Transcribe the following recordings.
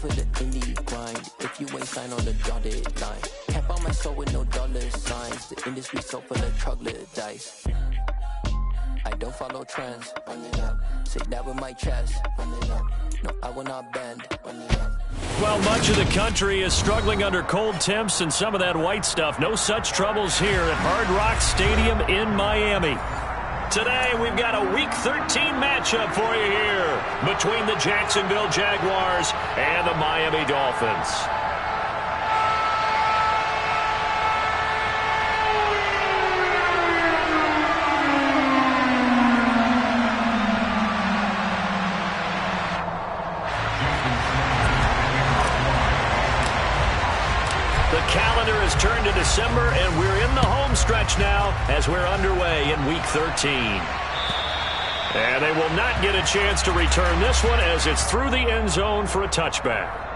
over the indie grind. If you ain't signed on the dotted line, can't buy my soul with no dollar signs. The industry so full of troglodytes. I don't follow trends. Run it up. Say that with my chest. Run it up. No, I will not bend. Run it up. Well, much of the country is struggling under cold temps and some of that white stuff. No such troubles here at Hard Rock Stadium in Miami. Today, we've got a Week 13 matchup for you here between the Jacksonville Jaguars and the Miami Dolphins. Calendar has turned to December, and we're in the home stretch now as we're underway in Week 13. And they will not get a chance to return this one as it's through the end zone for a touchback.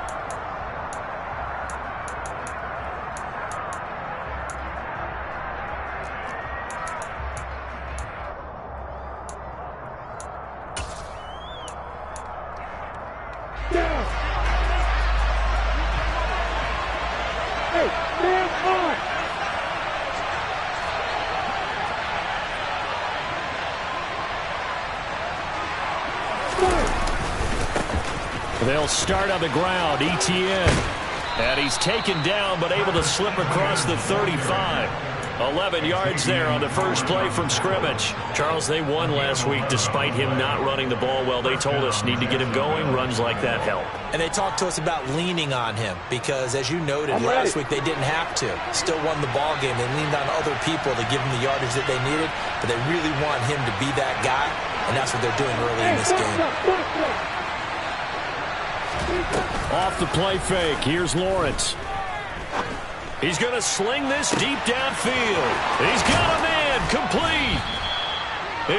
They'll start on the ground. Etienne. And he's taken down but able to slip across the 35. 11 yards there on the first play from scrimmage. Charles, they won last week despite him not running the ball well. They told us need to get him going. Runs like that help. And they talked to us about leaning on him because, as you noted, last week they didn't have to. Still won the ball game. They leaned on other people to give him the yardage that they needed, but they really want him to be that guy, and that's what they're doing early in this game. Off the play fake. Here's Lawrence. He's going to sling this deep downfield. He's got a man complete.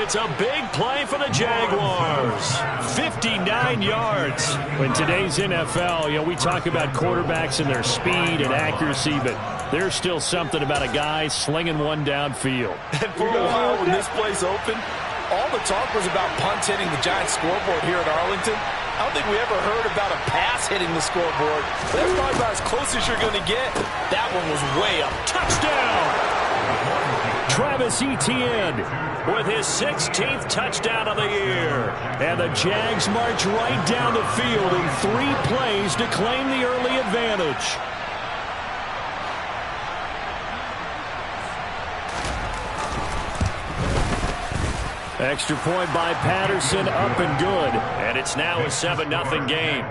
It's a big play for the Jaguars. 59 yards. In today's NFL, we talk about quarterbacks and their speed and accuracy, but there's still something about a guy slinging one downfield. And for a while when this play's open, all the talk was about punts hitting the Giants scoreboard here at Arlington. I don't think we ever heard about a pass hitting the scoreboard. That's probably about as close as you're going to get. That one was way up. Touchdown! Travis Etienne with his 16th touchdown of the year. And the Jags march right down the field in 3 plays to claim the early advantage. Extra point by Patterson, up and good. And it's now a 7-0 game.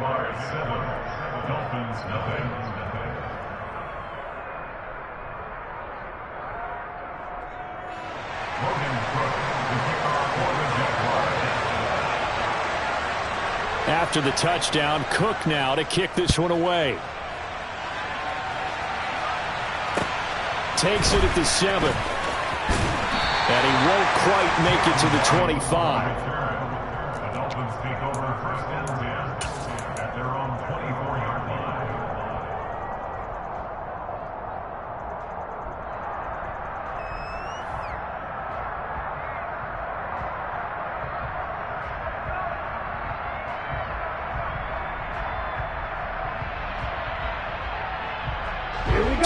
After the touchdown, Cook now to kick this one away. Takes it at the 7. And he won't quite make it to the 25. The Dolphins take over first and 10 at their own 24-yard line.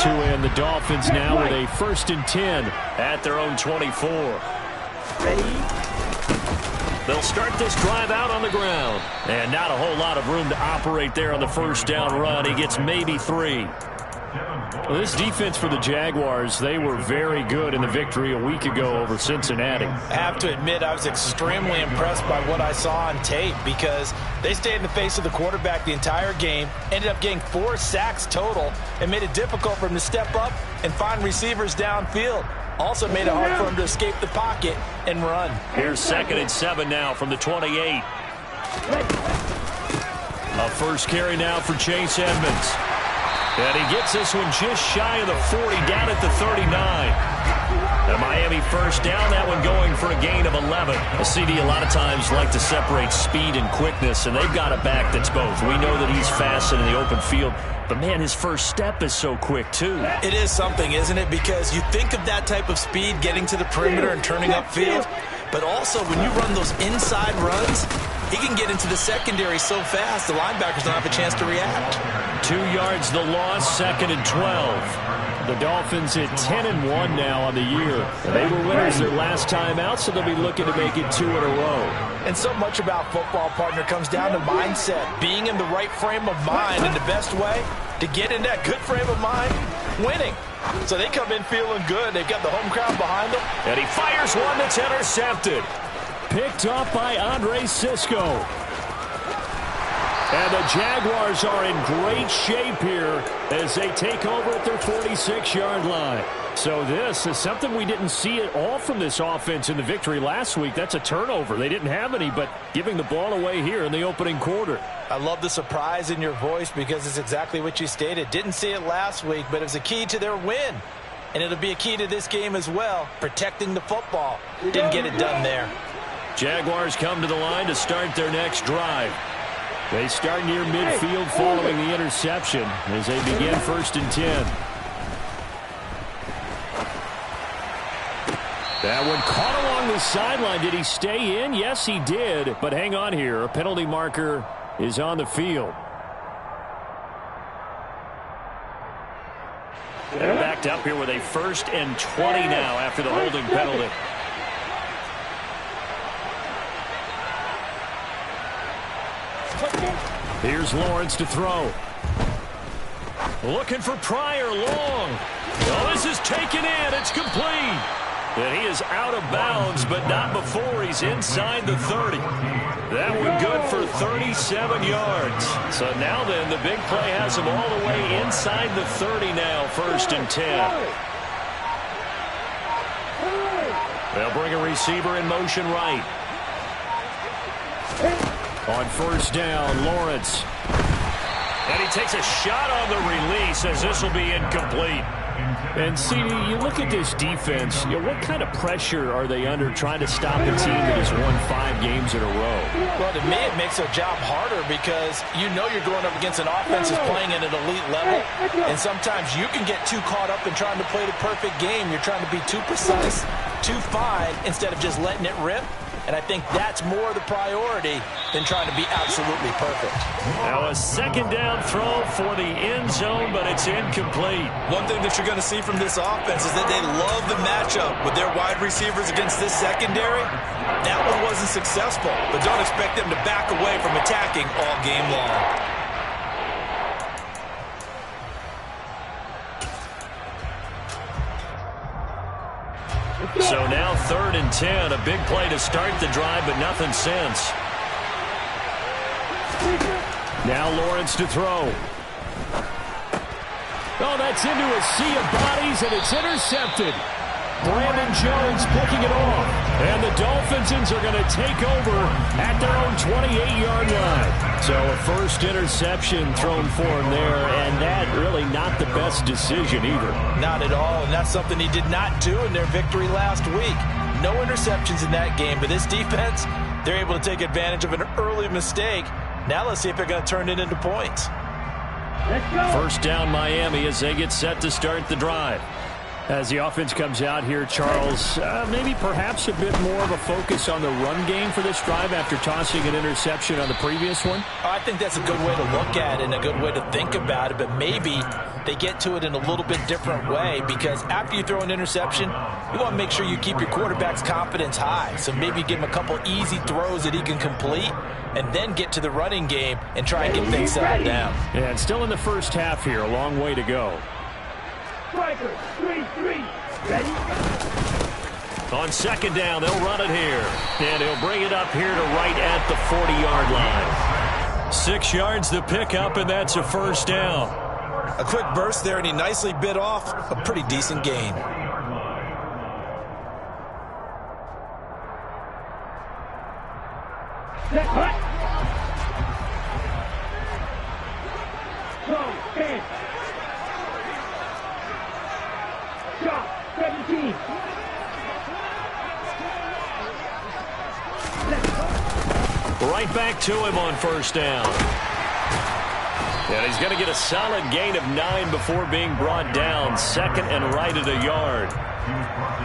And the Dolphins now with a 1st and 10 at their own 24. They'll start this drive out on the ground. And not a whole lot of room to operate there on the first down run. He gets maybe 3. Well, this defense for the Jaguars, they were very good in the victory a week ago over Cincinnati. I have to admit, I was extremely impressed by what I saw on tape because they stayed in the face of the quarterback the entire game, ended up getting 4 sacks total, and made it difficult for him to step up and find receivers downfield. Also made it hard for him to escape the pocket and run. Here's 2nd and 7 now from the 28. A first carry now for Chase Edmonds. And he gets this one just shy of the 40, down at the 39. The Miami first down, that one going for a gain of 11. A CD a lot of times like to separate speed and quickness, and they've got a back that's both. We know that he's fast in the open field, but, man, his first step is so quick, too. It is something, isn't it? Because you think of that type of speed getting to the perimeter and turning upfield, but also when you run those inside runs, he can get into the secondary so fast the linebackers don't have a chance to react. 2 yards the loss, 2nd and 12. The Dolphins at 10-1 now on the year. They were winners their last time out, so they'll be looking to make it 2 in a row. And so much about football, partner, comes down to mindset. Being in the right frame of mind, and the best way to get in that good frame of mind, winning. So they come in feeling good. They've got the home crowd behind them. And he fires one that's intercepted. Picked off by Andre Sisco. And the Jaguars are in great shape here as they take over at their 46-yard line. So this is something we didn't see at all from this offense in the victory last week. That's a turnover. They didn't have any, but giving the ball away here in the opening quarter. I love the surprise in your voice because it's exactly what you stated. Didn't see it last week, but it was a key to their win. And it'll be a key to this game as well, protecting the football. Didn't get it done there. Jaguars come to the line to start their next drive. They start near midfield following the interception as they begin 1st and 10. That one caught along the sideline. Did he stay in? Yes, he did. But hang on here. A penalty marker is on the field. They're backed up here with a 1st and 20 now after the holding penalty. Here's Lawrence to throw. Looking for Pryor, long. Oh, this is taken in. It's complete. And he is out of bounds, but not before he's inside the 30. That one good for 37 yards. So now then, the big play has him all the way inside the 30 now, 1st and 10. They'll bring a receiver in motion right. On 1st down, Lawrence. And he takes a shot on the release as this will be incomplete. And see, you look at this defense, what kind of pressure are they under trying to stop a team that has won 5 games in a row? Well, to me, it makes their job harder because you know you're going up against an offense that's playing at an elite level. And sometimes you can get too caught up in trying to play the perfect game. You're trying to be too precise, too fine, instead of just letting it rip. And I think that's more the priority than trying to be absolutely perfect. Now a 2nd down throw for the end zone, but it's incomplete. One thing that you're going to see from this offense is that they love the matchup with their wide receivers against this secondary. That one wasn't successful, but don't expect them to back away from attacking all game long. So now 3rd and 10, a big play to start the drive, but nothing since. Now Lawrence to throw. Oh, that's into a sea of bodies, and it's intercepted. Brandon Jones picking it off. And the Dolphins are going to take over at their own 28-yard line. So a 1st interception thrown for him there, and that really not the best decision either. Not at all, and that's something he did not do in their victory last week. No interceptions in that game, but this defense, they're able to take advantage of an early mistake. Now let's see if they're going to turn it into points. 1st down Miami as they get set to start the drive. As the offense comes out here, Charles, maybe perhaps a bit more of a focus on the run game for this drive after tossing an interception on the previous one? I think that's a good way to look at it and a good way to think about it, but maybe they get to it in a little bit different way because after you throw an interception, you want to make sure you keep your quarterback's confidence high. So maybe give him a couple easy throws that he can complete and then get to the running game and try and get things settled down. Yeah, and still in the first half here, a long way to go. Striker, 3-3, ready? On 2nd down, they'll run it here. And he'll bring it up here to right at the 40-yard line. 6 yards to pick up, and that's a 1st down. A quick burst there, and he nicely bit off a pretty decent gain. Set, hut. Throw, stand. Shot, 17. Right back to him on 1st down. And he's going to get a solid gain of 9 before being brought down. Second and right at a yard.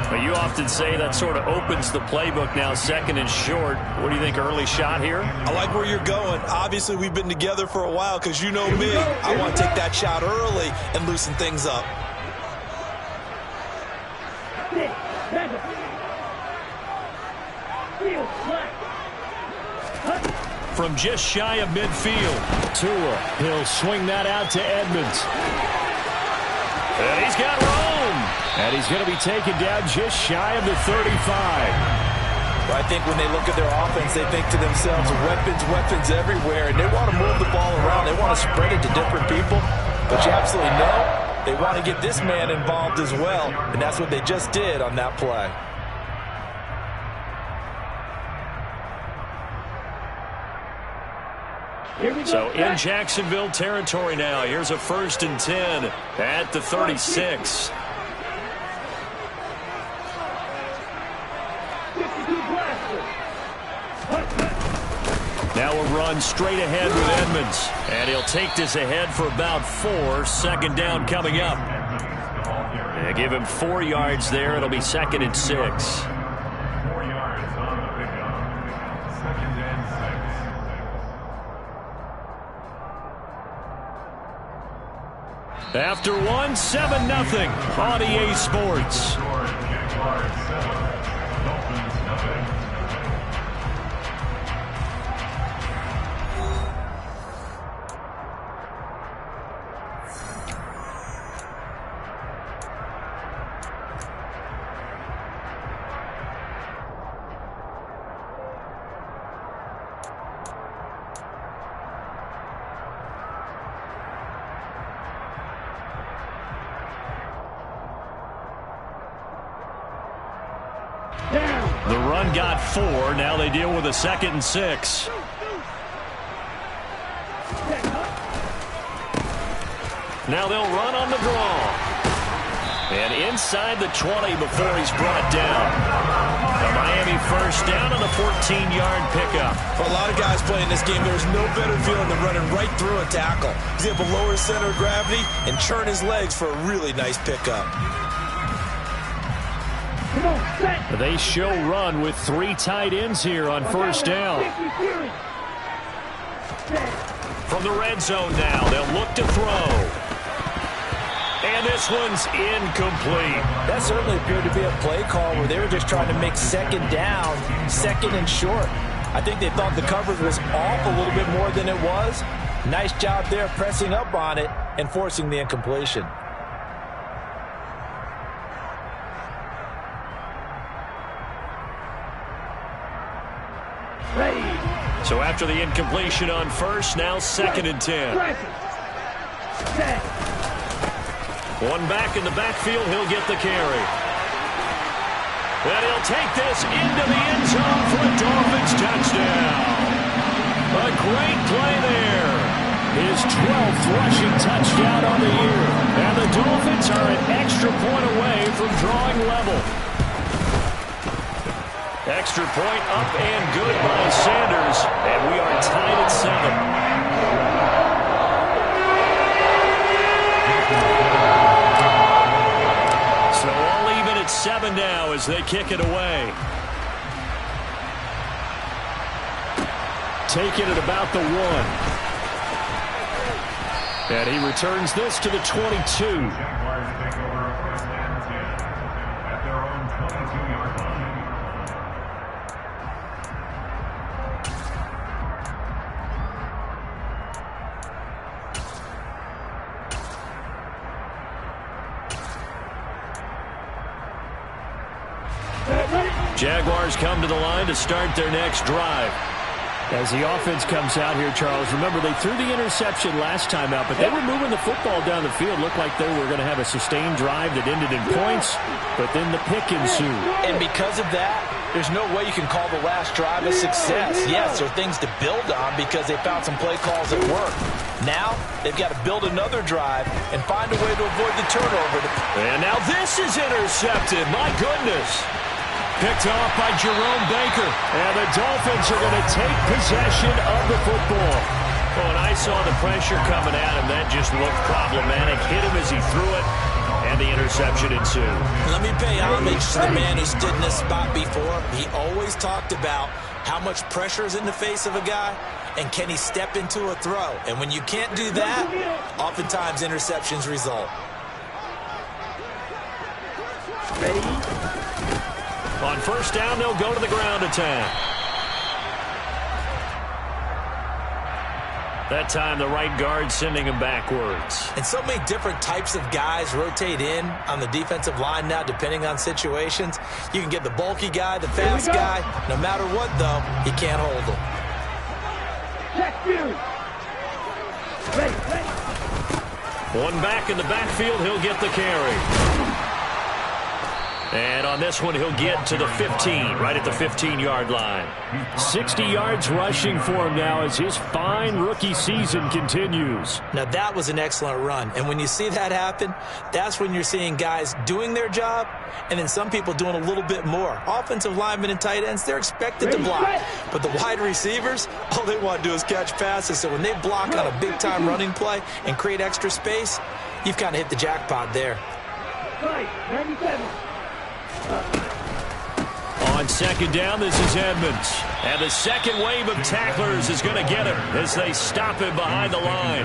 But you often say that sort of opens the playbook now, second and short. What do you think, early shot here? I like where you're going. Obviously, we've been together for a while because you know me. I want to take that shot early and loosen things up. From just shy of midfield, Tua, he'll swing that out to Edmonds. And he's got room. And he's going to be taken down just shy of the 35. Well, I think when they look at their offense, they think to themselves, weapons everywhere, and they want to move the ball around. They want to spread it to different people. But you absolutely know they want to get this man involved as well, and that's what they just did on that play. So in Jacksonville territory now. Here's a 1st and 10 at the 36. Now a run straight ahead with Edmonds. And he'll take this ahead for about 4. Second down coming up. They give him 4 yards there. It'll be 2nd and 6. 4 yards on the pickup. 2nd and 6. After 1, 7-0 on EA Sports. Jaguars 7, Dolphins nothing. The run got 4. Now they deal with a 2nd and 6. Now they'll run on the draw. And inside the 20 before he's brought down. The Miami first down on the 14-yard pickup. For a lot of guys playing this game, there's no better feeling than running right through a tackle. He's able to lower his center of gravity and churn his legs for a really nice pickup. They show run with 3 tight ends here on 1st down. From the red zone now, they'll look to throw. And this one's incomplete. That certainly appeared to be a play call where they were just trying to make 2nd down, 2nd and short. I think they thought the coverage was off a little bit more than it was. Nice job there pressing up on it and forcing the incompletion. So after the incompletion on 1st, now 2nd and 10. One back in the backfield, he'll get the carry. And he'll take this into the end zone for a Dolphins touchdown. A great play there. His 12th rushing touchdown on the year. And the Dolphins are an extra point away from drawing level. Extra point up and good by Sanders. And we are tied at 7. So all even at 7 now as they kick it away. Taking it about the 1. And he returns this to the 22. Jaguars take over 1st and 10 at their own 22-yard line. Jaguars come to the line to start their next drive. As the offense comes out here, Charles, remember they threw the interception last time out, but they were moving the football down the field. Looked like they were going to have a sustained drive that ended in points, but then the pick ensued. And because of that, there's no way you can call the last drive a success. Yes, there are things to build on because they found some play calls that work. Now, they've got to build another drive and find a way to avoid the turnover. And now this is intercepted. My goodness. Picked off by Jerome Baker. And the Dolphins are going to take possession of the football. Oh, and I guy saw the pressure coming at him. That just looked problematic. Hit him as he threw it, and the interception ensued. Let me pay homage to the man who stood in this spot before. He always talked about how much pressure is in the face of a guy, and can he step into a throw. And when you can't do that, oftentimes interceptions result. On first down, they'll go to the ground attack. That time, the right guard sending him backwards. And so many different types of guys rotate in on the defensive line now, depending on situations. You can get the bulky guy, the fast guy. No matter what, though, you can't hold him. One back in the backfield, he'll get the carry. And on this one, he'll get to the 15, right at the 15-yard line. 60 yards rushing for him now as his fine rookie season continues. Now, that was an excellent run. And when you see that happen, that's when you're seeing guys doing their job and then some people doing a little bit more. Offensive linemen and tight ends, they're expected to block. But the wide receivers, all they want to do is catch passes. So when they block on a big-time running play and create extra space, you've kind of hit the jackpot there. 97. On second down, this is Edmonds. And the second wave of tacklers is going to get him as they stop him behind the line.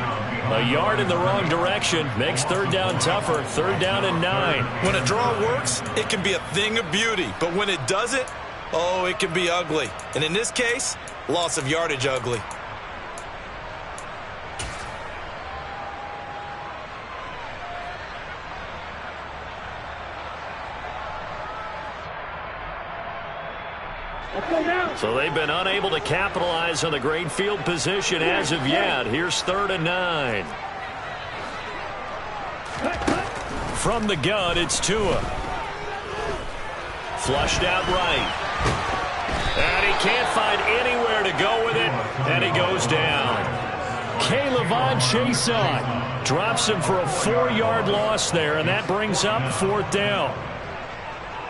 A yard in the wrong direction makes third down tougher. Third down and 9. When a draw works, it can be a thing of beauty. But when it doesn't, oh, it can be ugly. And in this case, loss of yardage ugly. So they've been unable to capitalize on the great field position as of yet. Here's third and 9. From the gun, it's Tua. Flushed out right. And he can't find anywhere to go with it, and he goes down. K'Lavon Chaisson drops him for a 4-yard loss there, and that brings up fourth down.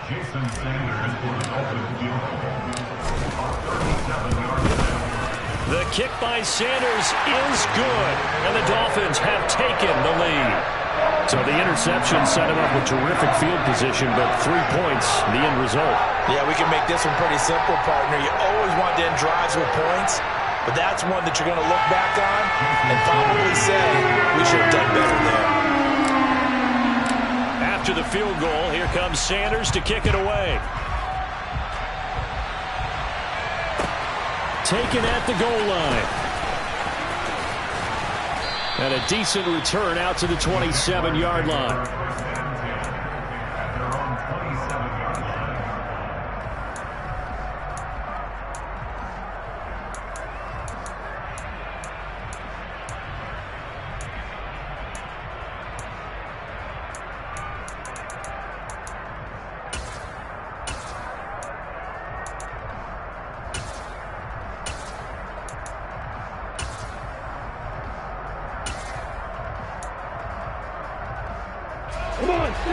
Jason Sanders for the Dolphins field goal. The kick by Sanders is good, and the Dolphins have taken the lead. So the interception set him up with terrific field position, but 3 points, the end result. Yeah, we can make this one pretty simple, partner. You always want to end drives with points, but that's one that you're going to look back on and probably say, we should have done better there. After the field goal, here comes Sanders to kick it away. Taken at the goal line. And a decent return out to the 27-yard line.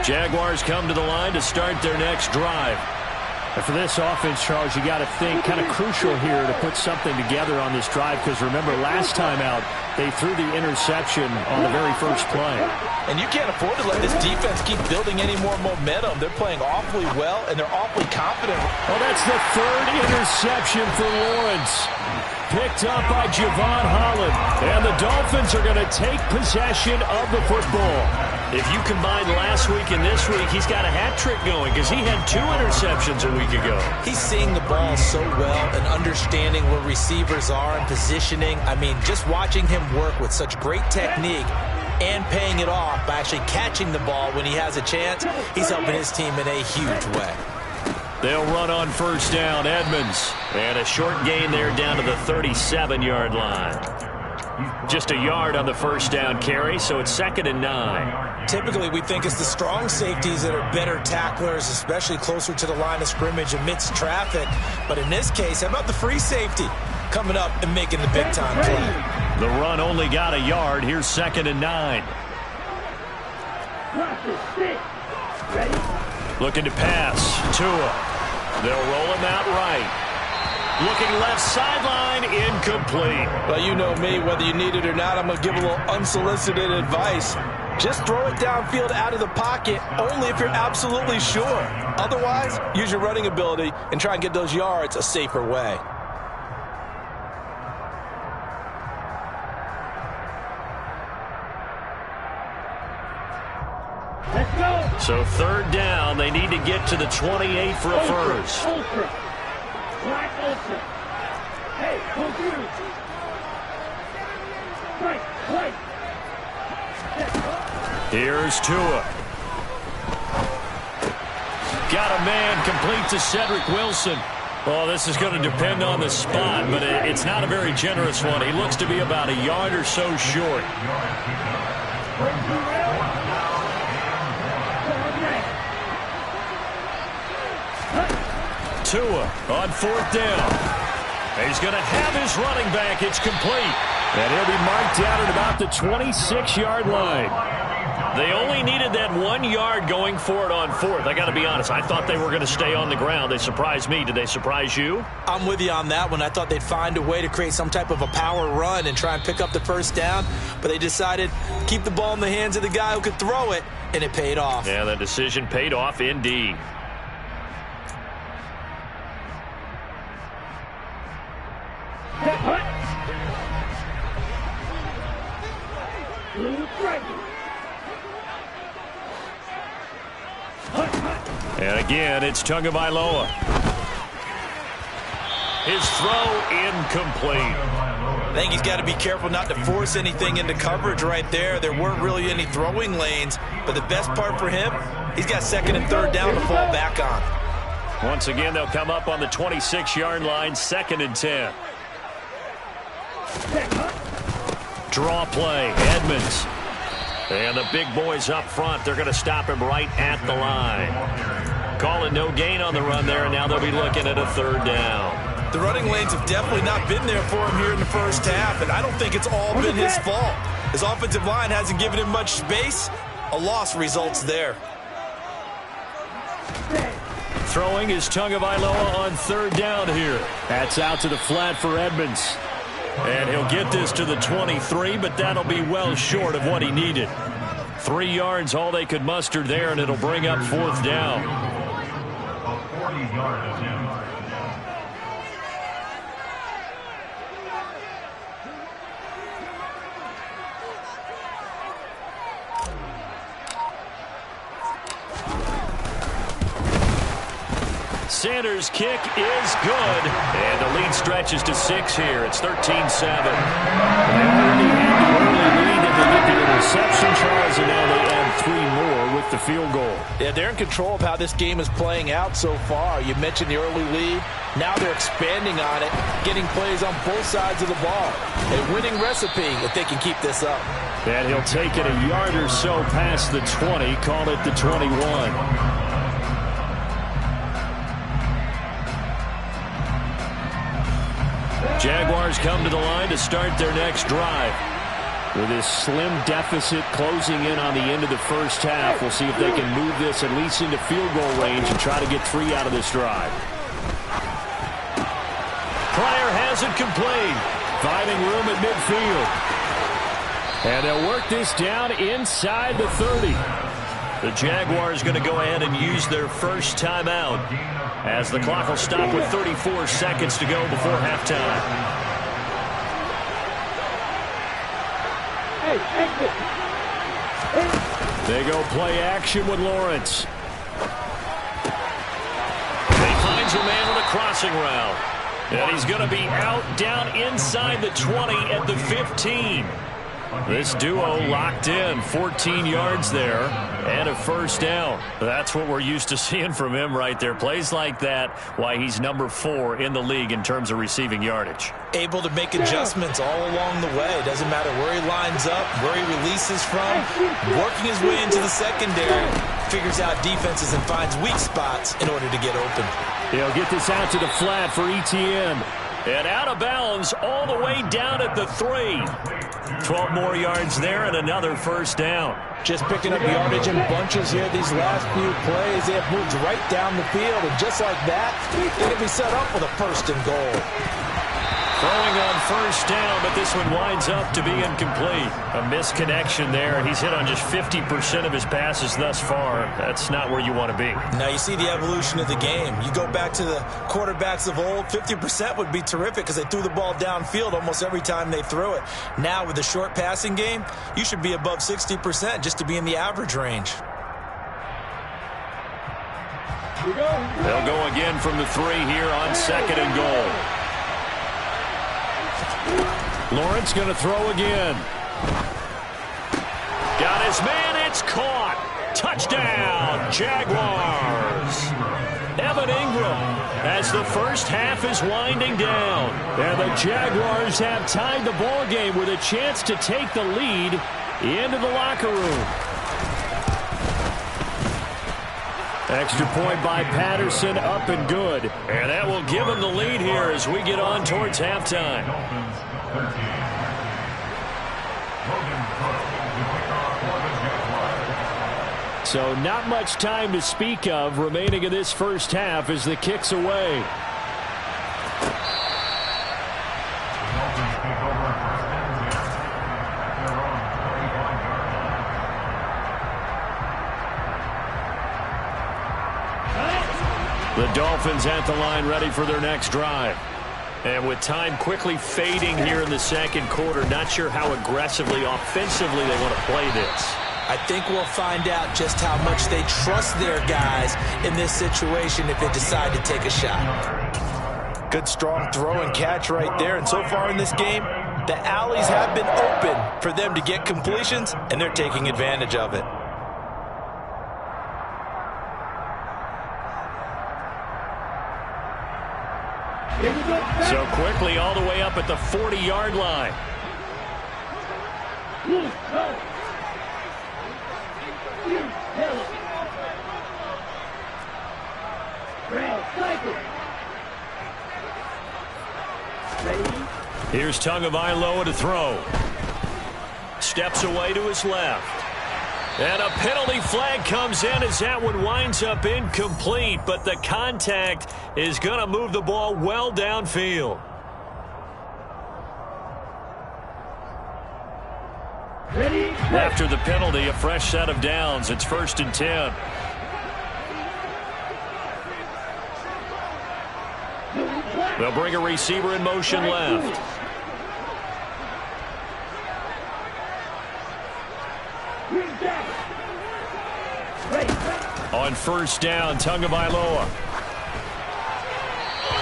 Jaguars come to the line to start their next drive. And for this offense, Charles, you got to think kind of crucial here to put something together on this drive, because remember, last time out, they threw the interception on the very first play. And you can't afford to let this defense keep building any more momentum. They're playing awfully well, and they're awfully confident. Well, that's the third interception for Lawrence. Picked up by Javon Holland. And the Dolphins are going to take possession of the football. If you combine last week and this week, he's got a hat trick going because he had 2 interceptions a week ago. He's seeing the ball so well and understanding where receivers are and positioning. I mean, just watching him work with such great technique and paying it off by actually catching the ball when he has a chance, he's helping his team in a huge way. They'll run on first down, Edmonds. And a short gain there down to the 37-yard line. Just a yard on the first down carry, so it's second and 9. Typically, we think it's the strong safeties that are better tacklers, especially closer to the line of scrimmage amidst traffic. But in this case, how about the free safety coming up and making the big-time play? The run only got a yard. Here's second and 9. Looking to pass. Tua. They'll roll him out right. Looking left sideline, incomplete. Well, you know me, whether you need it or not, I'm going to give a little unsolicited advice. Just throw it downfield out of the pocket, only if you're absolutely sure. Otherwise, use your running ability and try and get those yards a safer way. Let's go. So third down, they need to get to the 28 for a first. Ultra. Black ultra. Hey, hold you. Right. Here's Tua. Got a man, complete to Cedric Wilson. Well, this is going to depend on the spot, but it's not a very generous one. He looks to be about a yard or so short. Tua on fourth down. He's going to have his running back. It's complete. And he'll be marked down at about the 26-yard line. They only needed that 1 yard going for it on fourth. I got to be honest, I thought they were going to stay on the ground. They surprised me. Did they surprise you? I'm with you on that one. I thought they'd find a way to create some type of a power run and try and pick up the first down, but they decided to keep the ball in the hands of the guy who could throw it, and it paid off. Yeah, that decision paid off indeed. And again, it's Tagovailoa. His throw incomplete. I think he's got to be careful not to force anything into coverage right there. There weren't really any throwing lanes, but the best part for him, he's got second and third down to fall back on. Once again, they'll come up on the 26-yard line, 2nd and 10. Draw play, Edmonds. And the big boys up front, they're going to stop him right at the line. Call it no gain on the run there, and now they'll be looking at a third down. The running lanes have definitely not been there for him here in the first half, and I don't think it's all been his fault. His offensive line hasn't given him much space. A loss results there. Throwing is Tagovailoa on third down here. That's out to the flat for Edmonds. And he'll get this to the 23, but that'll be well short of what he needed. 3 yards, all they could muster there, and it'll bring up fourth down. A 40-yard attempt. Sanders' kick is good. And the lead stretches to 6 here. It's 13-7. They already had the early lead, and they get the interception, Charles, and now they add 3 more with the field goal. Yeah, they're in control of how this game is playing out so far. You mentioned the early lead. Now they're expanding on it, getting plays on both sides of the ball. A winning recipe if they can keep this up. And he'll take it a yard or so past the 20, call it the 21. Jaguars come to the line to start their next drive. With this slim deficit closing in on the end of the first half, we'll see if they can move this at least into field goal range and try to get 3 out of this drive. Pryor has it complete. Finding room at midfield. And they'll work this down inside the 30. The Jaguars going to go ahead and use their first timeout as the clock will stop with 34 seconds to go before halftime. They go play action with Lawrence. He finds a man with a crossing route. And he's going to be out down inside the 20 at the 15. This duo locked in, 14 yards there, and a first down. That's what we're used to seeing from him right there. Plays like that, why he's number 4 in the league in terms of receiving yardage. Able to make adjustments all along the way. Doesn't matter where he lines up, where he releases from, working his way into the secondary, figures out defenses and finds weak spots in order to get open. He'll get this out to the flat for ETN. And out of bounds all the way down at the 3. 12 more yards there and another first down. Just picking up yardage in bunches here these last few plays. They have moved right down the field, and just like that, they can be set up with a first and goal. Throwing on first down, but this one winds up to be incomplete. A misconnection there. He's hit on just 50% of his passes thus far. That's not where you want to be. Now you see the evolution of the game. You go back to the quarterbacks of old, 50% would be terrific because they threw the ball downfield almost every time they threw it. Now with the short passing game, you should be above 60% just to be in the average range. They'll go again from the 3 here on second and goal. Lawrence going to throw again. Got his man. It's caught. Touchdown, Jaguars. Evan Ingram as the first half is winding down. And the Jaguars have tied the ball game with a chance to take the lead into the locker room. Extra point by Patterson, up and good. And that will give him the lead here as we get on towards halftime. So not much time to speak of remaining in this first half as the kick's away. The Dolphins at the line ready for their next drive. And with time quickly fading here in the second quarter, not sure how aggressively, offensively they want to play this. I think we'll find out just how much they trust their guys in this situation if they decide to take a shot. Good strong throw and catch right there. And so far in this game, the alleys have been open for them to get completions, and they're taking advantage of it. So quickly all the way up at the 40-yard line. Here's Tagovailoa to throw. Steps away to his left. And a penalty flag comes in as that one winds up incomplete, but the contact is going to move the ball well downfield. After the penalty, a fresh set of downs. It's 1st and 10. They'll bring a receiver in motion left. On first down, Tagovailoa.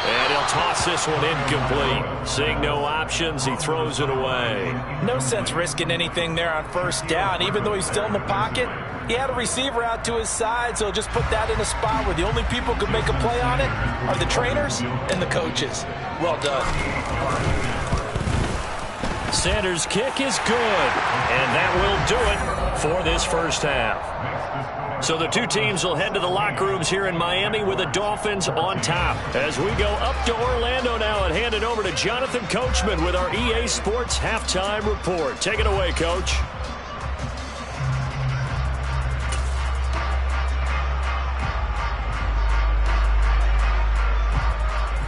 And he'll toss this one incomplete. Seeing no options, he throws it away. No sense risking anything there on first down. Even though he's still in the pocket, he had a receiver out to his side, so just put that in a spot where the only people who can make a play on it are the trainers and the coaches. Well done. Sanders' kick is good, and that will do it for this first half. So the two teams will head to the locker rooms here in Miami with the Dolphins on top. As we go up to Orlando now and hand it over to Jonathan Coachman with our EA Sports Halftime Report. Take it away, Coach.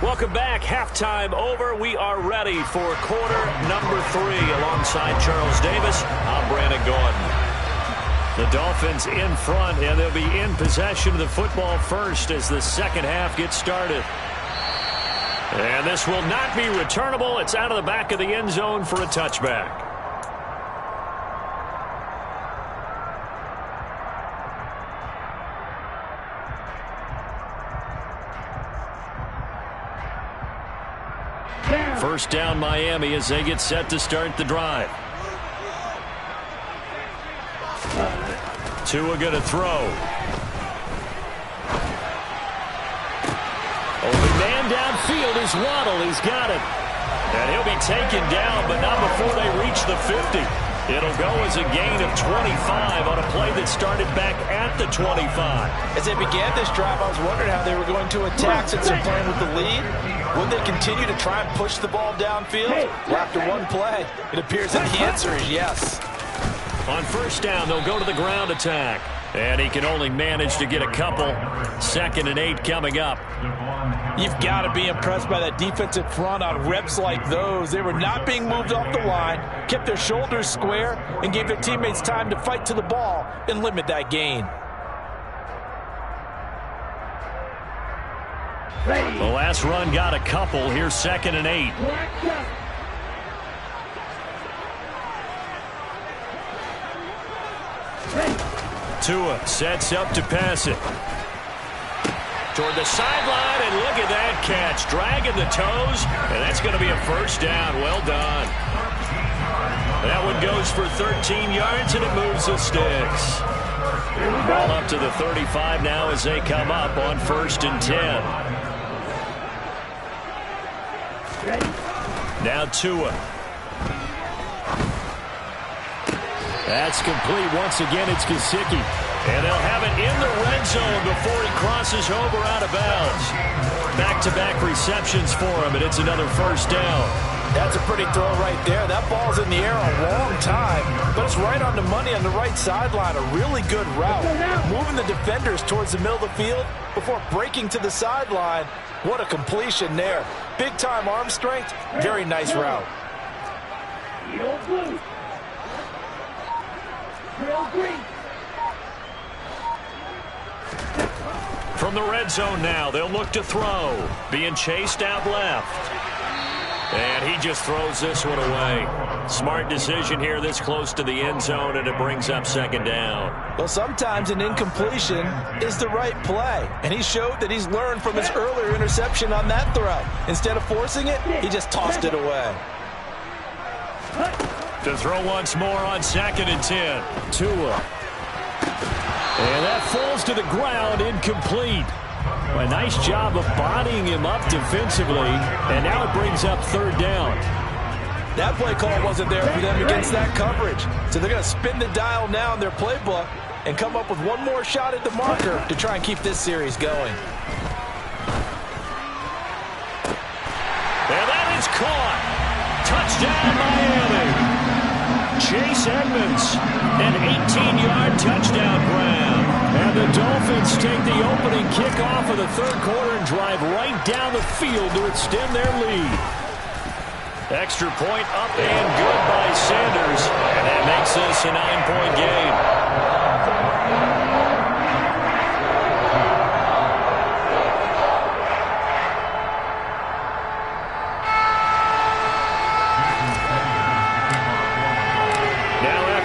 Welcome back. Halftime over. We are ready for quarter number 3 alongside Charles Davis. I'm Brandon Gordon. The Dolphins in front, and they'll be in possession of the football first as the second half gets started. And this will not be returnable. It's out of the back of the end zone for a touchback. First down, Miami, as they get set to start the drive. Tua going to throw. Open man downfield is Waddle. He's got it. And he'll be taken down, but not before they reach the 50. It'll go as a gain of 25 on a play that started back at the 25. As they began this drive, I was wondering how they were going to attack since they're playing with the lead. Would they continue to try and push the ball downfield? Well, after one play, it appears that the answer is yes. On first down, they'll go to the ground attack. And he can only manage to get a couple. 2nd and 8 coming up. You've got to be impressed by that defensive front on reps like those. They were not being moved off the line, kept their shoulders square, and gave their teammates time to fight to the ball and limit that gain. The last run got a couple. Here's 2nd and 8. Tua sets up to pass it. Toward the sideline, and look at that catch. Dragging the toes, and that's going to be a first down. Well done. That one goes for 13 yards, and it moves the sticks. Ball up to the 35 now as they come up on 1st and 10. Now Tua. That's complete. Once again, it's Gesicki. And they'll have it in the red zone before he crosses over out of bounds. Back-to-back receptions for him, and it's another first down. That's a pretty throw right there. That ball's in the air a long time, but it's right on the money on the right sideline. A really good route. Moving the defenders towards the middle of the field before breaking to the sideline. What a completion there. Big-time arm strength. Very nice route. From the red zone now, they'll look to throw. Being chased out left. And he just throws this one away. Smart decision here this close to the end zone, and it brings up 2nd down. Well, sometimes an incompletion is the right play. And he showed that he's learned from his earlier interception on that throw. Instead of forcing it, he just tossed it away. To throw once more on 2nd and 10. Tua. And that falls to the ground, incomplete. A nice job of bodying him up defensively, and now it brings up 3rd down. That play call wasn't there for them against that coverage. So they're going to spin the dial now in their playbook and come up with one more shot at the marker to try and keep this series going. And that is caught. Touchdown, Miami. Chase Edmonds, an 18-yard touchdown grab. And the Dolphins take the opening kickoff of the 3rd quarter and drive right down the field to extend their lead. Extra point up and good by Sanders. And that makes this a 9-point game.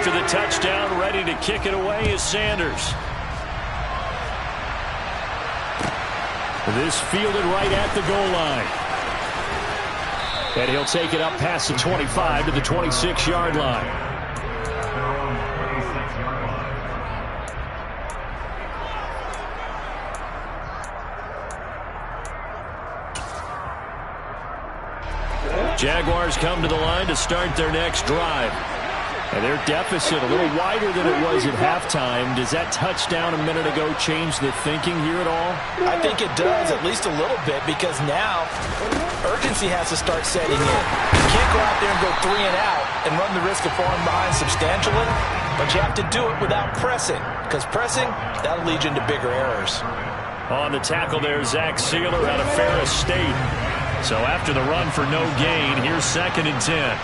After the touchdown, ready to kick it away is Sanders. This fielded right at the goal line. And he'll take it up past the 25 to the 26-yard line. Jaguars come to the line to start their next drive. And their deficit a little wider than it was at halftime. Does that touchdown a minute ago change the thinking here at all? I think it does, at least a little bit, because now urgency has to start setting in. You can't go out there and go 3 and out and run the risk of falling behind substantially, but you have to do it without pressing, because pressing, that'll lead you into bigger errors. On the tackle there, Zach Sealer out of Ferris State. So after the run for no gain, here's 2nd and 10.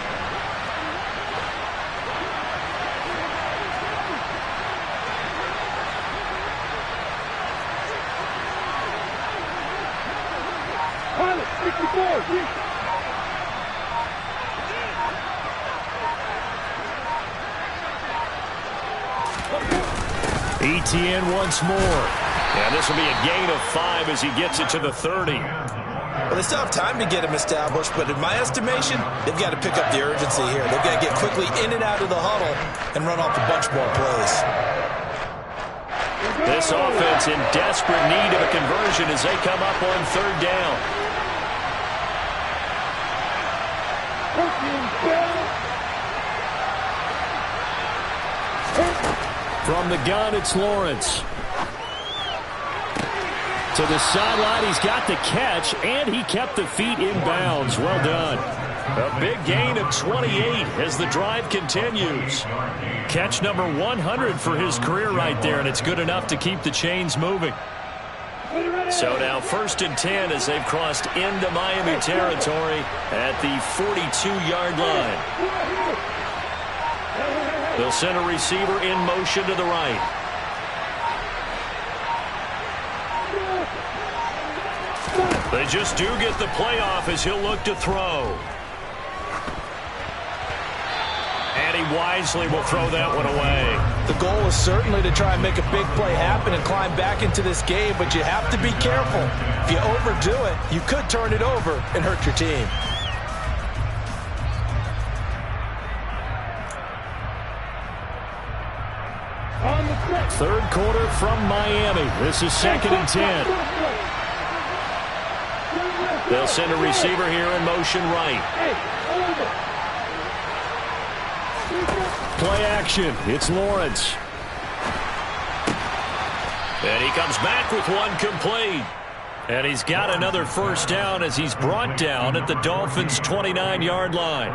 ETN once more. And this will be a gain of 5 as he gets it to the 30. Well, they still have time to get him established, but in my estimation, they've got to pick up the urgency here. They've got to get quickly in and out of the huddle and run off a bunch more plays. This offense in desperate need of a conversion as they come up on 3rd down. From the gun, it's Lawrence. To the sideline, he's got the catch, and he kept the feet in bounds. Well done. A big gain of 28 as the drive continues. Catch number 100 for his career right there, and it's good enough to keep the chains moving. So now 1st and 10 as they've crossed into Miami territory at the 42-yard line. They'll send a receiver in motion to the right. They just do get the playoff as he'll look to throw. And he wisely will throw that one away. The goal is certainly to try and make a big play happen and climb back into this game, but you have to be careful. If you overdo it, you could turn it over and hurt your team. Third quarter from Miami. This is 2nd and 10. They'll send a receiver here in motion right. Play action. It's Lawrence. And he comes back with one complete. And he's got another first down as he's brought down at the Dolphins' 29-yard line.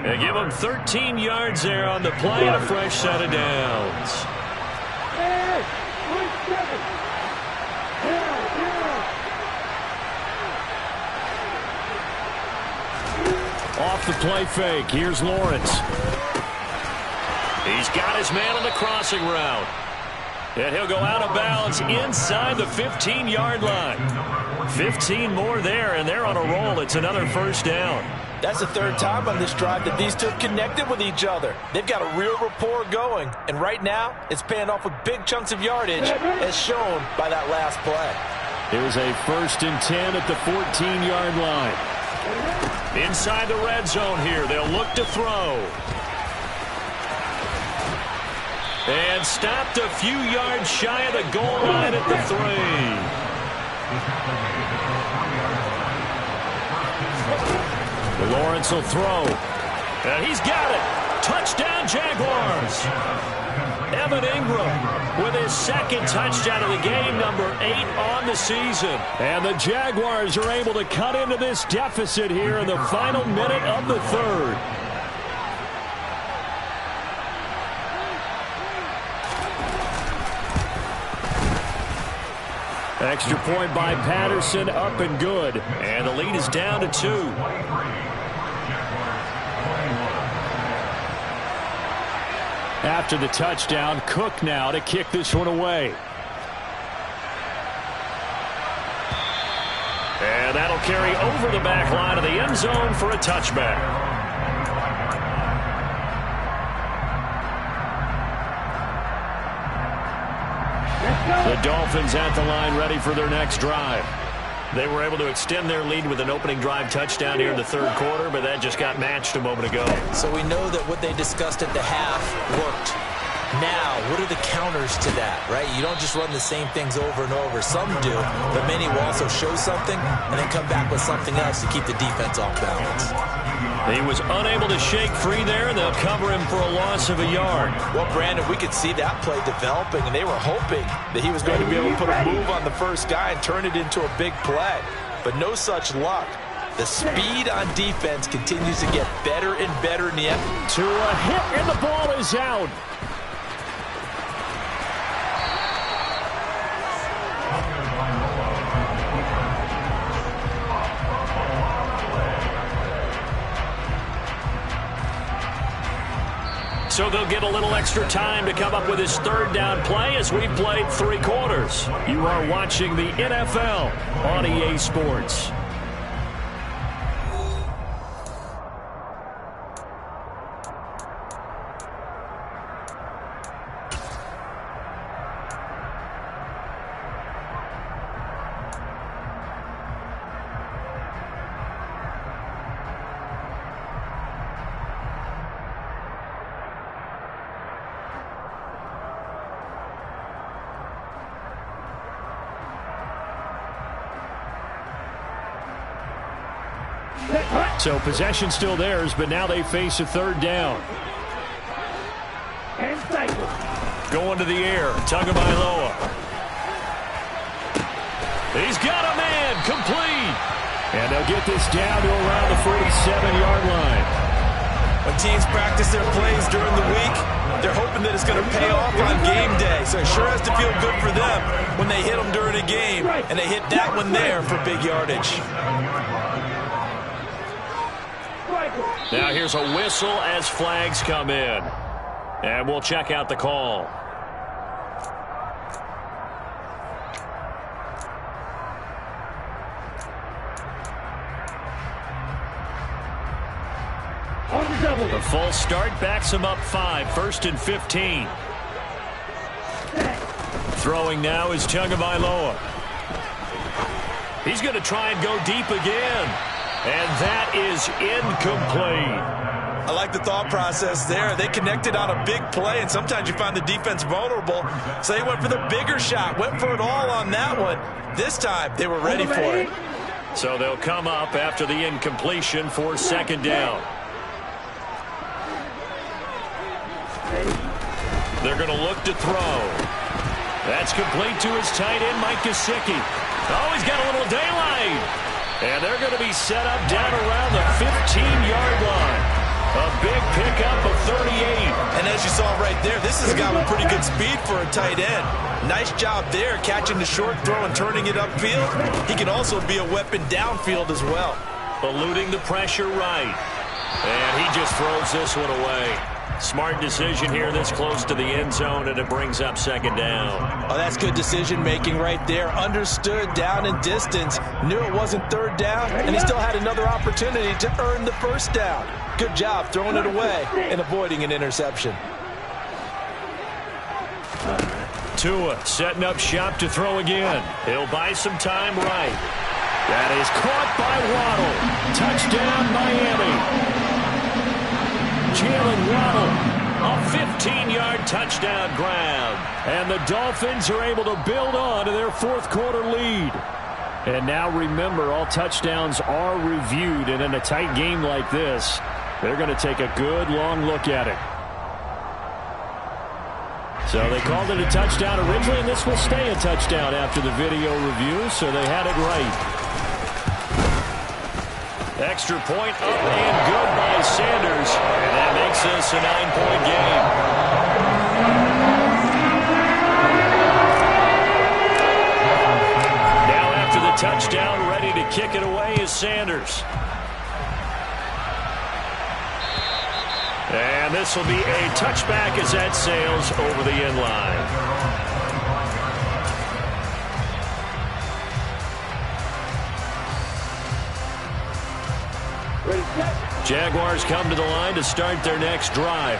They give him 13 yards there on the play and a fresh set of downs. Off the play fake. Here's Lawrence. He's got his man on the crossing route. And he'll go out of bounds inside the 15-yard line. 15 more there, and they're on a roll. It's another first down. That's the 3rd time on this drive that these two have connected with each other. They've got a real rapport going, and right now it's paying off with big chunks of yardage as shown by that last play. Here's a 1st and 10 at the 14-yard line. Inside the red zone here, they'll look to throw. And stopped a few yards shy of the goal line at the 3. Lawrence will throw. And he's got it. Touchdown, Jaguars. Evan Ingram with his 2nd touchdown of the game, number 8 on the season. And the Jaguars are able to cut into this deficit here in the final minute of the 3rd. Extra point by Patterson, up and good. And the lead is down to 2. After the touchdown, Cook now to kick this one away. And that'll carry over the back line of the end zone for a touchback. The Dolphins at the line ready for their next drive. They were able to extend their lead with an opening drive touchdown here in the 3rd quarter, but that just got matched a moment ago. So we know that what they discussed at the half worked. Now, what are the counters to that, right? You don't just run the same things over and over. Some do, but many will also show something and then come back with something else to keep the defense off balance. He was unable to shake free there, and they'll cover him for a loss of a yard. Well, Brandon, we could see that play developing, and they were hoping that he was going to be able to put a move on the first guy and turn it into a big play. But no such luck. The speed on defense continues to get better and better in the end. To a hit, and the ball is out. So they'll get a little extra time to come up with his 3rd down play as we've played 3 quarters. You are watching the NFL on EA Sports. So possession still theirs, but now they face a 3rd down. Going to the air. Tagovailoa. He's got a man. Complete. And they'll get this down to around the 47-yard line. When teams practice their plays during the week, they're hoping that it's going to pay off on game day. So it sure has to feel good for them when they hit them during a game, and they hit that one there for big yardage. Now here's a whistle as flags come in. And we'll check out the call. The full start backs him up 5, 1st and 15. Throwing now is Tagovailoa. He's going to try and go deep again. And that is incomplete. I like the thought process there. They connected on a big play, and sometimes you find the defense vulnerable. So they went for the bigger shot, went for it all on that one. This time, they were ready for it. So they'll come up after the incompletion for 2nd down. They're going to look to throw. That's complete to his tight end, Mike Gesicki. Oh, he's got a little daylight. And they're going to be set up down around the 15-yard line. A big pickup of 38. And as you saw right there, this is a guy with pretty good speed for a tight end. Nice job there, catching the short throw and turning it upfield. He can also be a weapon downfield as well. Eluding the pressure right. And he just throws this one away. Smart decision here this close to the end zone, and it brings up 2nd down. Oh, that's good decision-making right there. Understood down and distance. Knew it wasn't 3rd down, and he still had another opportunity to earn the 1st down. Good job throwing it away and avoiding an interception. Tua setting up shop to throw again. He'll buy some time right. That is caught by Waddle. Touchdown, Miami. Jalen Waddle, a 15-yard touchdown grab. And the Dolphins are able to build on to their 4th quarter lead. And now remember, all touchdowns are reviewed. And in a tight game like this, they're going to take a good long look at it. So they called it a touchdown originally, and this will stay a touchdown after the video review, so they had it right. Extra point up and good by Sanders. And that makes this a 9-point game. Now after the touchdown, ready to kick it away is Sanders. And this will be a touchback as that sails over the end line. Jaguars come to the line to start their next drive.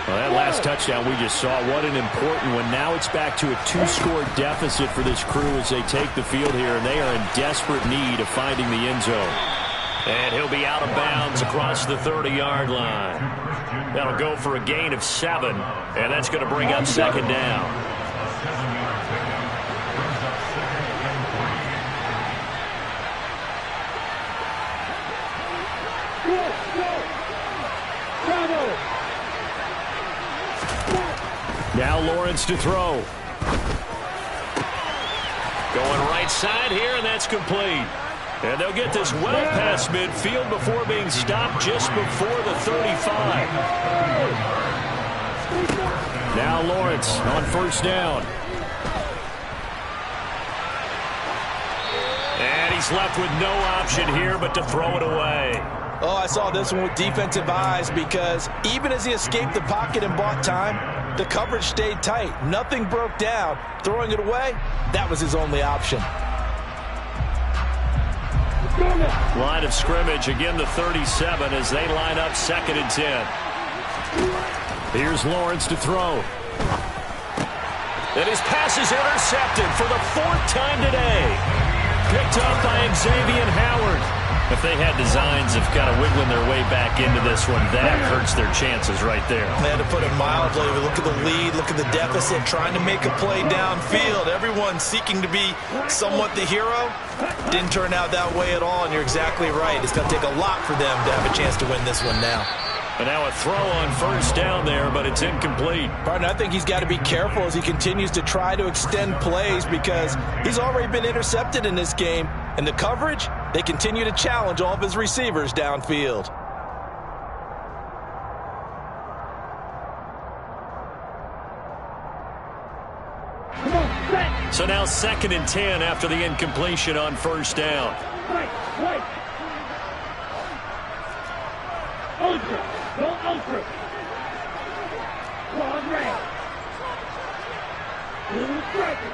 Well, that last touchdown we just saw, what an important one. Now it's back to a 2-score deficit for this crew as they take the field here, and they are in desperate need of finding the end zone. And he'll be out of bounds across the 30-yard line. That'll go for a gain of 7, and that's going to bring up 2nd down. Now Lawrence to throw. Going right side here, and that's complete. And they'll get this well past midfield before being stopped just before the 35. Now Lawrence on 1st down. And he's left with no option here but to throw it away. Oh, I saw this one with defensive eyes because even as he escaped the pocket and bought time, the coverage stayed tight. Nothing broke down. Throwing it away, that was his only option. Line of scrimmage, again the 37 as they line up 2nd and 10. Here's Lawrence to throw. And his pass is intercepted for the 4th time today. Picked up by Xavier Howard. If they had designs of kind of wiggling their way back into this one, that hurts their chances right there. They had to put it mildly. Look at the lead, look at the deficit, trying to make a play downfield. Everyone seeking to be somewhat the hero. Didn't turn out that way at all, and you're exactly right. It's going to take a lot for them to have a chance to win this one now. And now a throw on first down there, but it's incomplete. Partner, I think he's got to be careful as he continues to try to extend plays because he's already been intercepted in this game. And the coverage, they continue to challenge all of his receivers downfield. So now 2nd and 10 after the incompletion on first down. Right. Ultra. Go ultra. Long range. Blue striker.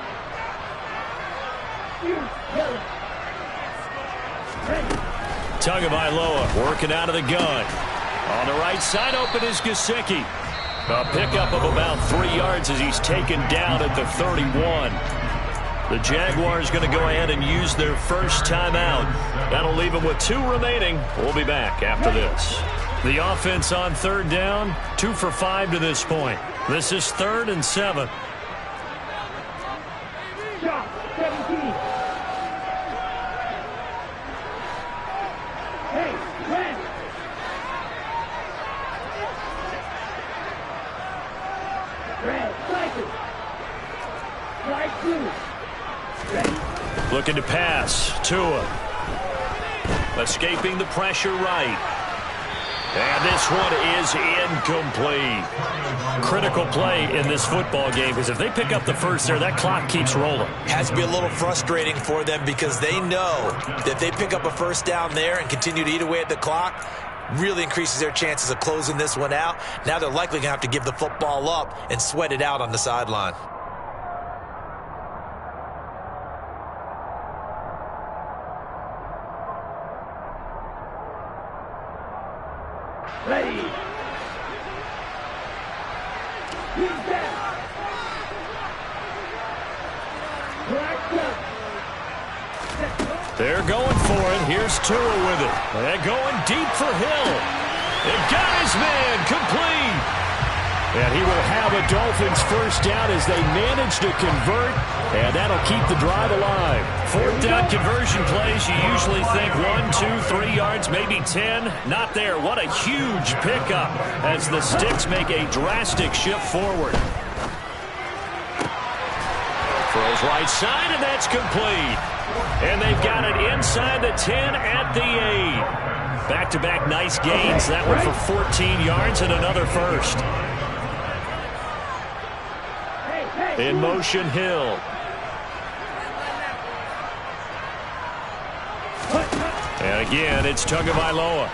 Tagovailoa working out of the gun. On the right side, open is Gesicki. A pickup of about 3 yards as he's taken down at the 31. The Jaguars going to go ahead and use their first timeout. That'll leave them with 2 remaining. We'll be back after this. The offense on 3rd down, 2 for 5 to this point. This is 3rd and 7. Shot 17. Hey, red. Red, cycle. Right 2. Ready. Looking to pass. Tua. Escaping the pressure right. And this one is incomplete. Critical play in this football game because if they pick up the first there, that clock keeps rolling. Has to be a little frustrating for them because they know that if they pick up a first down there and continue to eat away at the clock, really increases their chances of closing this one out. Now they're likely going to have to give the football up and sweat it out on the sideline. Ready. He's down. They're going for it. Here's Tua with it. They're going deep for Hill. They've got his man complete. And he will have a Dolphins first down as they manage to convert, and that'll keep the drive alive. 4th down conversion plays, you usually think 1, 2, 3 yards, maybe 10. Not there. What a huge pickup as the Sticks make a drastic shift forward. Throws right side, and that's complete. And they've got it inside the 10 at the 8. Back-to-back nice gains. That one for 14 yards and another first. In motion, Hill. And again, it's Tagovailoa.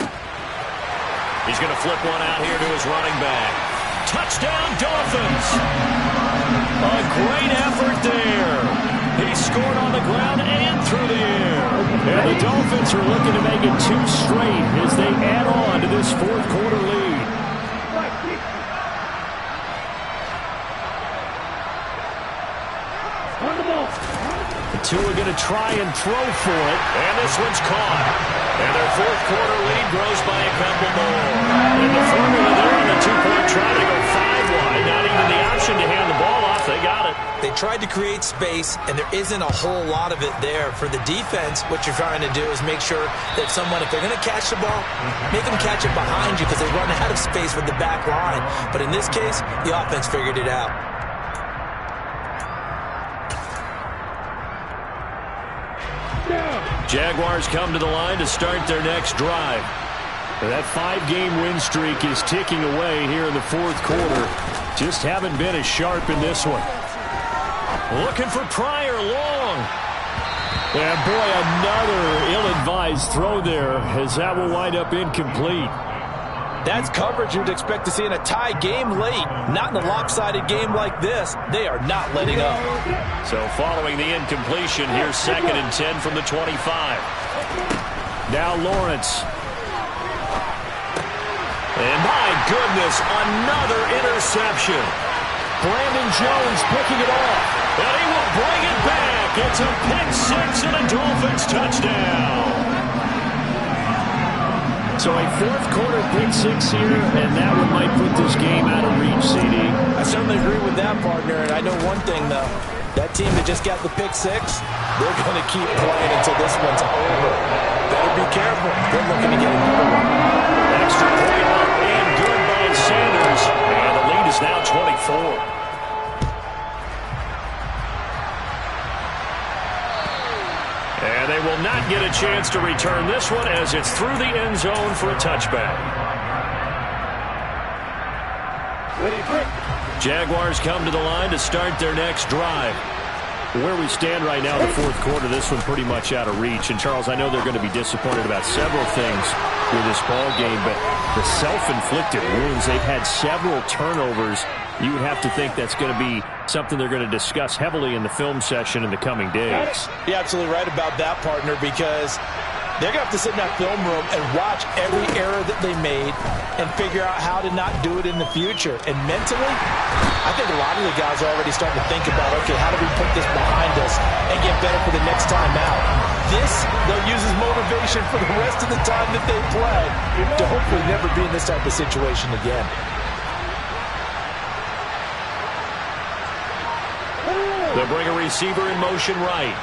He's going to flip one out here to his running back. Touchdown, Dolphins! A great effort there. He scored on the ground and through the air. And the Dolphins are looking to make it 2 straight as they add on to this 4th quarter lead. Tua going to try and throw for it. And this one's caught. And their 4th quarter lead grows by a couple more. And the formula there on the 2-point try to go 5 wide. Not even the option to hand the ball off. They got it. They tried to create space, and there isn't a whole lot of it there. For the defense, what you're trying to do is make sure that someone, if they're going to catch the ball, make them catch it behind you because they run out of space with the back line. But in this case, the offense figured it out. Jaguars come to the line to start their next drive. That 5-game win streak is ticking away here in the 4th quarter. Just haven't been as sharp in this one. Looking for Pryor long. And boy, another ill-advised throw there as that will wind up incomplete. That's coverage you'd expect to see in a tie game late. Not in a lopsided game like this. They are not letting up. So following the incompletion, here's 2nd and 10 from the 25. Now Lawrence. And my goodness, another interception. Brandon Jones picking it off. And he will bring it back. It's a pick 6 and a Dolphins touchdown. So a 4th quarter pick 6 here, and that one might put this game out of reach, CD. I certainly agree with that, partner. And I know one thing, though. That team that just got the pick 6, they're going to keep playing until this one's over. Better be careful. They're looking to get another one. Extra point up and good. and will not get a chance to return this one as it's through the end zone for a touchback. Jaguars come to the line to start their next drive. Where we stand right now in the fourth quarter, this one pretty much out of reach. And, Charles, I know they're going to be disappointed about several things with this ball game, but the self-inflicted wounds, they've had several turnovers. You would have to think that's going to be something they're going to discuss heavily in the film session in the coming days. You're absolutely right about that, partner, because they're going to have to sit in that film room and watch every error that they made and figure out how to not do it in the future. And mentally, I think a lot of the guys are already starting to think about, okay, how do we put this behind us and get better for the next time out? This, they'll use as motivation for the rest of the time that they play to hopefully never be in this type of situation again. They'll bring a receiver in motion right.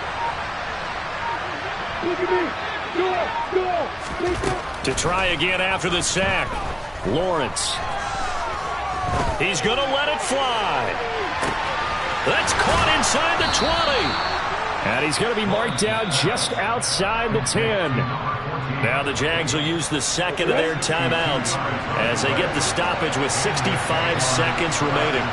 To try again after the sack. Lawrence. He's going to let it fly. That's caught inside the 20. And he's going to be marked down just outside the 10. Now the Jags will use the second of their timeouts as they get the stoppage with 65 seconds remaining.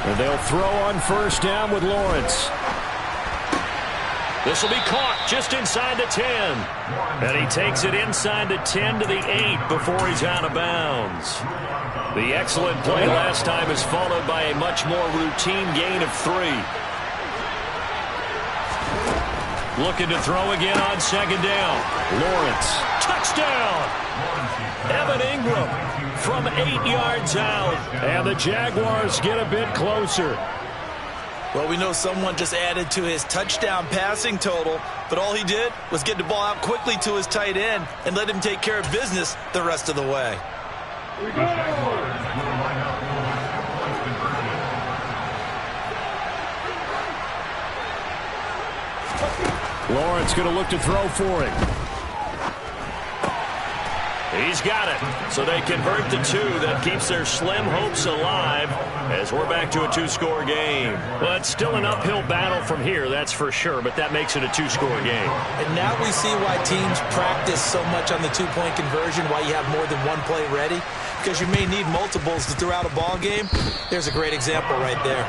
And they'll throw on first down with Lawrence. This will be caught just inside the 10. And he takes it inside the 10 to the 8 before he's out of bounds. The excellent play last time is followed by a much more routine gain of 3. Looking to throw again on second down. Lawrence. Touchdown! Evan Ingram from 8 yards out. And the Jaguars get a bit closer. Well, we know someone just added to his touchdown passing total, but all he did was get the ball out quickly to his tight end and let him take care of business the rest of the way. Lawrence going to look to throw for it. He's got it. So they convert the 2. That keeps their slim hopes alive as we're back to a 2-score game. Well, it's still an uphill battle from here, that's for sure, but that makes it a 2-score game. And now we see why teams practice so much on the 2-point conversion, why you have more than one play ready, because you may need multiples to throw out a ball game. There's a great example right there.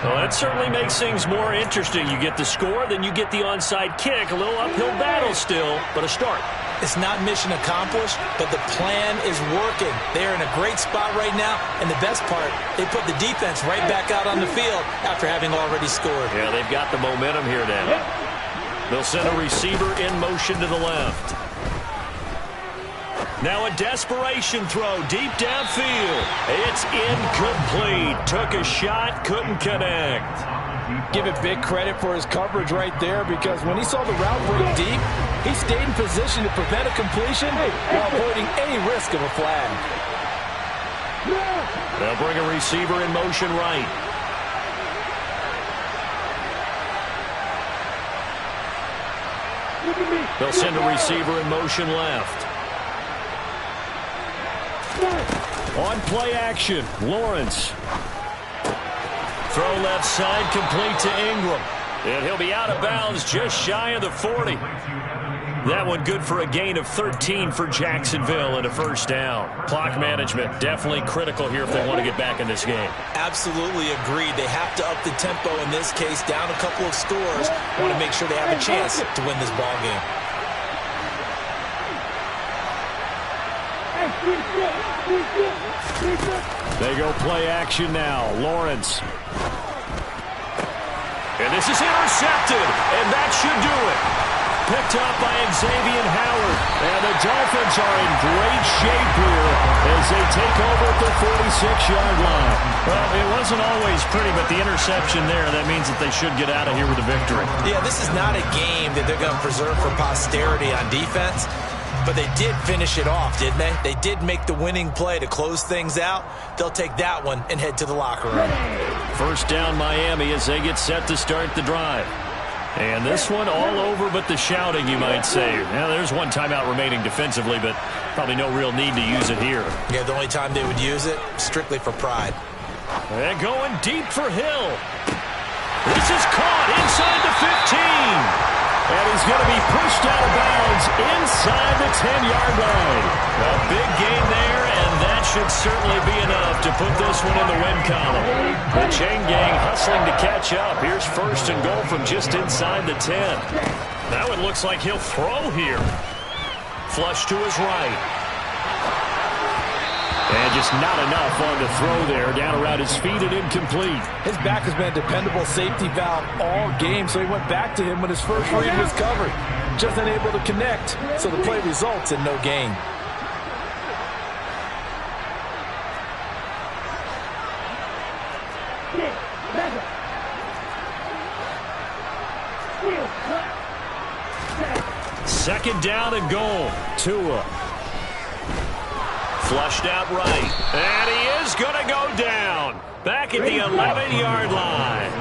Well, that certainly makes things more interesting. You get the score, then you get the onside kick. A little uphill battle still, but a start. It's not mission accomplished, but the plan is working. They're in a great spot right now, and the best part, they put the defense right back out on the field after having already scored. Yeah, they've got the momentum here now. They'll send a receiver in motion to the left. Now a desperation throw deep downfield. It's incomplete. Took a shot, couldn't connect. Give it big credit for his coverage right there, because when he saw the route break deep, he stayed in position to prevent a completion while avoiding any risk of a flag. They'll bring a receiver in motion right. They'll send a receiver in motion left. On play action, Lawrence. Throw left side, complete to Ingram. And he'll be out of bounds just shy of the 40. That one good for a gain of 13 for Jacksonville and a first down. Clock management definitely critical here if they want to get back in this game. Absolutely agreed. They have to up the tempo in this case, down a couple of scores. Want to make sure they have a chance to win this ball game. They go play action now. Lawrence. And this is intercepted, and that should do it. Picked up by Xavier Howard. And the Dolphins are in great shape here as they take over at the 46-yard line. Well, it wasn't always pretty, but the interception there, that means that they should get out of here with a victory. Yeah, this is not a game that they're going to preserve for posterity on defense. But they did finish it off, didn't they? They did make the winning play to close things out. They'll take that one and head to the locker room. First down Miami as they get set to start the drive. And this one all over but the shouting, you might say. Now, there's one timeout remaining defensively, but probably no real need to use it here. Yeah, the only time they would use it, strictly for pride. And going deep for Hill. This is caught inside the 15. And he's going to be pushed out of bounds inside the 10-yard line. A big gain there, and that should certainly be enough to put this one in the win column. The chain gang hustling to catch up. Here's first and goal from just inside the 10. Now it looks like he'll throw here. Flush to his right. And just not enough on the throw there. Down around his feet and incomplete. His back has been a dependable safety valve all game, so he went back to him when his first read was covered. Just unable to connect, so the play results in no gain. Second down and goal. Tua. Flushed out right. And he is going to go down. Back at the 11-yard line.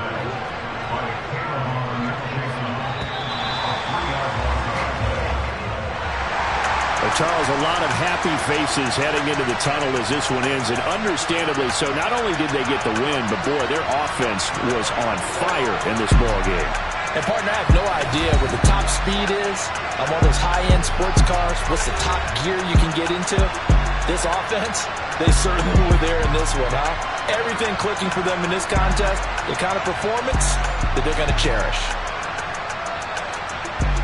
Charles, a lot of happy faces heading into the tunnel as this one ends, and understandably so. Not only did they get the win, but, boy, their offense was on fire in this ballgame. And, partner, I have no idea what the top speed is on one of those high-end sports cars. What's the top gear you can get into? This offense, they certainly were there in this one, huh? Everything clicking for them in this contest, the kind of performance that they're going to cherish.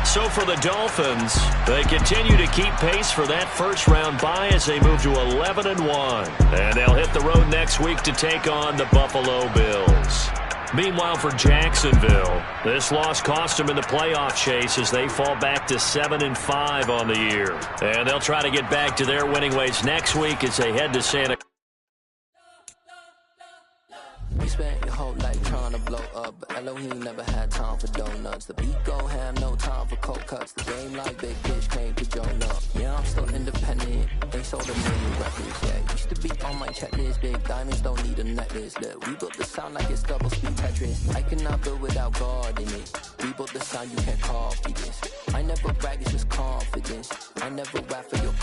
So for the Dolphins, they continue to keep pace for that first-round bye as they move to 11-1. And they'll hit the road next week to take on the Buffalo Bills. Meanwhile, for Jacksonville, this loss cost them in the playoff chase as they fall back to 7-5 on the year. And they'll try to get back to their winning ways next week as they head to Santa. You spent your whole life trying to blow up, but Elohim never had time for donuts. The beat go ham, no time for cold cuts. The game like big fish came to join up. Yeah, I'm still independent. They sold a million records, yeah. Used to be on my checklist. Big diamonds don't need a necklace. Look, we built the sound like it's double speed Tetris. I cannot build without God in it. We built the sound, you can't copy this. I never brag, it's just confidence. I never rap for your